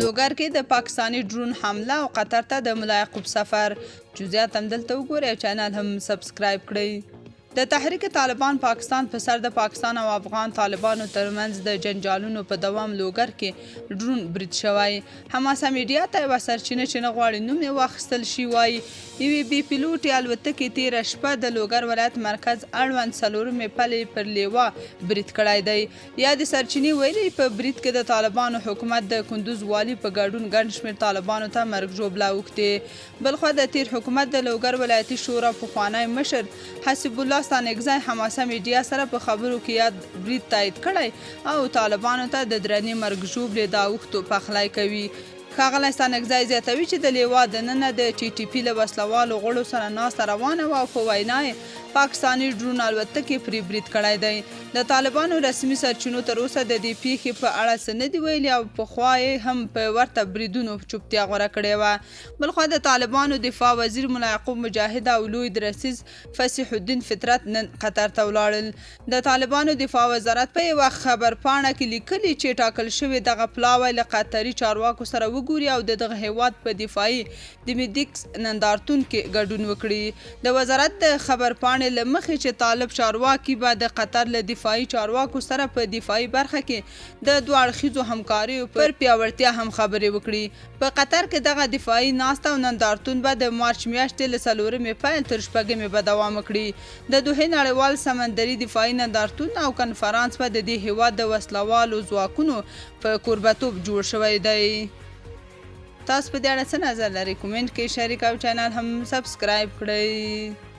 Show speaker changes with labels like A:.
A: لوګر کې د پاکستاني ډرون حمله او قطر ته د ملا یعقوب سفر. جزئیات هم دلته وګورئ او چینل هم سبسکرایب کړئ. د تحریک طالبان پاکستان په سر د پاکستان او افغان طالبانو ترمنځ د جنجالونو په دوام لوګر کې ډرون برید شوی. حماسه میډیا ته یوه سرچینه چې نه غواړي نوم یې واخیستل شي وایي یوې بې پیلوټې الوتکې تېره شپه د لوګر ولایت مرکز اړوند څلورمې پلې پر لیوه برید کړی دی. یادې سرچینې ویلي په برید کې د طالبانو حکومت د کندوز والي په ګډون ګڼ شمېر طالبانو ته مرګ ژوبله اوښتې. بلخوا د تېر حکومت د لوګر ولایتي شورا پخوانی مشر حسیب الله ستانکزی حماسه میډیا سره په خبرو کې یاد برید تایید کړی او طالبانو ته د درنې مرګ ژوبلې دا اوښتو پخلی کوي. ښاغلی ستانکزی زیاتوي چې د لیوا دننه د ټي ټي پي له وسلوالو غړو سره ناسته روانه وه او په وینا یې پاکستاني ډرون الوتکې پرې برید کړی دی. د طالبانو رسمي سرچینو تر اوسه د دې پیښې په اړه څه نه دي ویلي او پخوا یې هم په ورته بریدونو چوپتیا غوره کړې وه. بلخوا د طالبانو دفاع وزیر ملا یعقوب مجاهد او لوی درسیز فصیح الدین فطرت نن قطر ته ولاړل. د طالبانو دفاع وزارت په یوه خبرپاڼه کې لیکلي چې ټاکل شوی دغه پلاوی له قطري چارواکو سره وګوري او د دغه هیواد په دفاعي د میډیکس نندارتون کې ګډون وکړي. د وزارت د خبرپاڼې له مخې چې طالب چارواکي به د قطر له دفاعي چارواکو سره په دفاعي برخه کې د دوه اړخیزو همکاریو پر پیاوړتیا هم خبرې وکړي. په قطر کې دغه دفاعي ناسته او نندارتون به د مارچ میاشتې له 4مې پیل تر 6مې به دوام وکړي. د دوحې نړیوال سمندري دفاعي نندارتون او کنفرانس به د دې هیواد د وسلوالو ځواکونو په کوربتوب جوړ شوی دی. تاسو په دې اړه څه نظر لرئ؟ کومنټ کې شریک او چینل هم سبسکرایب کړئ.